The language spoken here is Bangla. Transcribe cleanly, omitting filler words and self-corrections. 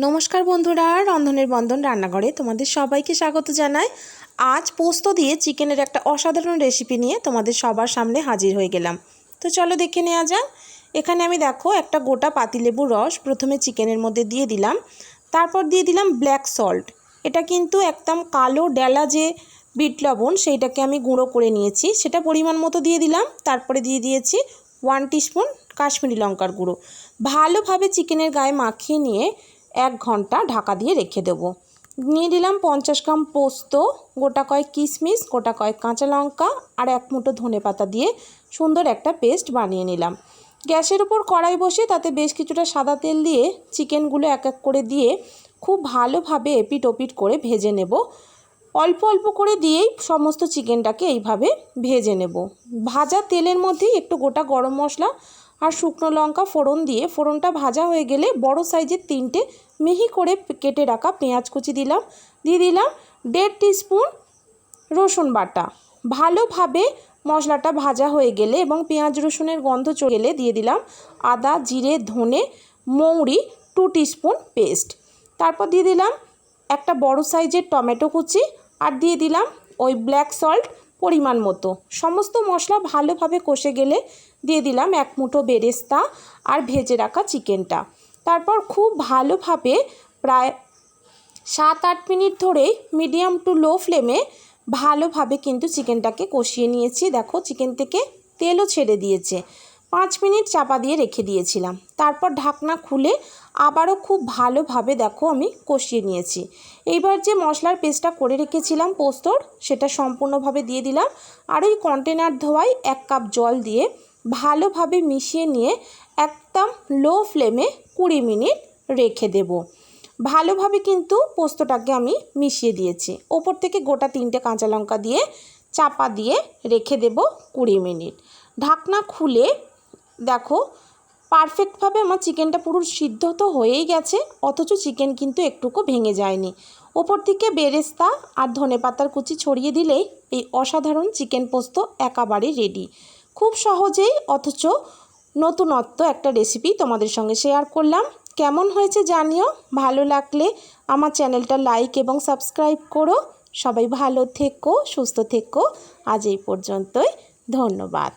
নমস্কার বন্ধুরা, রন্ধনের বন্ধন রান্নাঘরে তোমাদের সবাইকে স্বাগত জানাই। আজ পোস্ত দিয়ে চিকেনের একটা অসাধারণ রেসিপি নিয়ে তোমাদের সবার সামনে হাজির হয়ে গেলাম। তো চলো দেখে নেওয়া যাক। এখানে আমি দেখো একটা গোটা পাতিলেবুর রস প্রথমে চিকেনের মধ্যে দিয়ে দিলাম, তারপর দিয়ে দিলাম ব্ল্যাক সল্ট। এটা কিন্তু একদম কালো ডেলা যে বিট লবণ সেইটাকে আমি গুঁড়ো করে নিয়েছি, সেটা পরিমাণ মতো দিয়ে দিলাম। তারপরে দিয়ে দিয়েছি 1 টিস্পুন কাশ্মীরি লঙ্কার গুঁড়ো। ভালোভাবে চিকেনের গায়ে মাখিয়ে নিয়ে 1 ঘন্টা ঢাকা দিয়ে রেখে দেবো। নিয়ে দিলাম 50 গ্রাম পোস্ত, গোটা কয়েক কিশমিশ, গোটা কয়েক কাঁচা লঙ্কা আর 1 মুঠো ধনেপাতা দিয়ে সুন্দর একটা পেস্ট বানিয়ে নিলাম। গ্যাসের উপর কড়াই বসে তাতে বেশ কিছুটা সাদা তেল দিয়ে চিকেনগুলো এক এক করে দিয়ে খুব ভালোভাবে এপিট ওপিট করে ভেজে নেব। অল্প অল্প করে দিয়েই সমস্ত চিকেনটাকে এইভাবে ভেজে নেব। ভাজা তেলের মধ্যেই একটু গোটা গরম মশলা আর শুকনো লঙ্কা ফোড়ন দিয়ে ফোড়নটা ভাজা হয়ে গেলে বড় সাইজের 3টে মিহি করে কেটে রাখা পেঁয়াজ কুচি দিলাম। দিয়ে দিলাম 1.5 টিস্পুন রসুন বাটা। ভালোভাবে মশলাটা ভাজা হয়ে গেলে এবং পেঁয়াজ রসুনের গন্ধ চলে গেলে দিয়ে দিলাম আদা, জিরে, ধনে, মৌরি 2 টিস্পুন পেস্ট। তারপর দিয়ে দিলাম একটা বড় সাইজের টমেটো কুচি আর দিয়ে দিলাম ওই ব্ল্যাক সল্ট পরিমাণ মতো। সমস্ত মশলা ভালোভাবে কষে গেলে দিয়ে দিলাম 1 মুঠো বেরেস্তা আর ভেজে রাখা চিকেনটা। তারপর খুব ভালোভাবে প্রায় 7-8 মিনিট ধরে মিডিয়াম টু লো ফ্লেমে ভালোভাবে কিন্তু চিকেনটাকে কষিয়ে নিয়েছি। দেখো চিকেন থেকে তেলও ছেড়ে দিয়েছে। 5 মিনিট চাপা দিয়ে রেখে দিয়েছিলাম। তারপর ঢাকনা খুলে আবারও খুব ভালোভাবে দেখো আমি কষিয়ে নিয়েছি। এইবার যে মশলার পেস্টটা করে রেখেছিলাম পোস্তর, সেটা সম্পূর্ণভাবে দিয়ে দিলাম। আর ওই কন্টেনার ধোয়ায় 1 কাপ জল দিয়ে ভালোভাবে মিশিয়ে নিয়ে একদম লো ফ্লেমে 20 মিনিট রেখে দেব। ভালোভাবে কিন্তু পোস্তটাকে আমি মিশিয়ে দিয়েছি। ওপর থেকে গোটা 3টে কাঁচা লঙ্কা দিয়ে চাপা দিয়ে রেখে দেব 20 মিনিট। ঢাকনা খুলে দেখো পারফেক্টভাবে আমার চিকেনটা পুরো সিদ্ধ তো হয়েই গেছে, অথচ চিকেন কিন্তু একটুকু ভেঙে যায়নি। ওপর থেকে বেরেস্তা আর ধনেপাতার কুচি ছড়িয়ে দিলেই এই অসাধারণ চিকেন পোস্ত একেবারে রেডি। খুব সহজেই অথচ নতুনত্ব একটা রেসিপি তোমাদের সঙ্গে শেয়ার করলাম। কেমন হয়েছে জানিও। ভালো লাগলে আমার চ্যানেলটা লাইক এবং সাবস্ক্রাইব করো। সবাই ভালো থেকো, সুস্থ থেকো। আজ এই পর্যন্তই। ধন্যবাদ।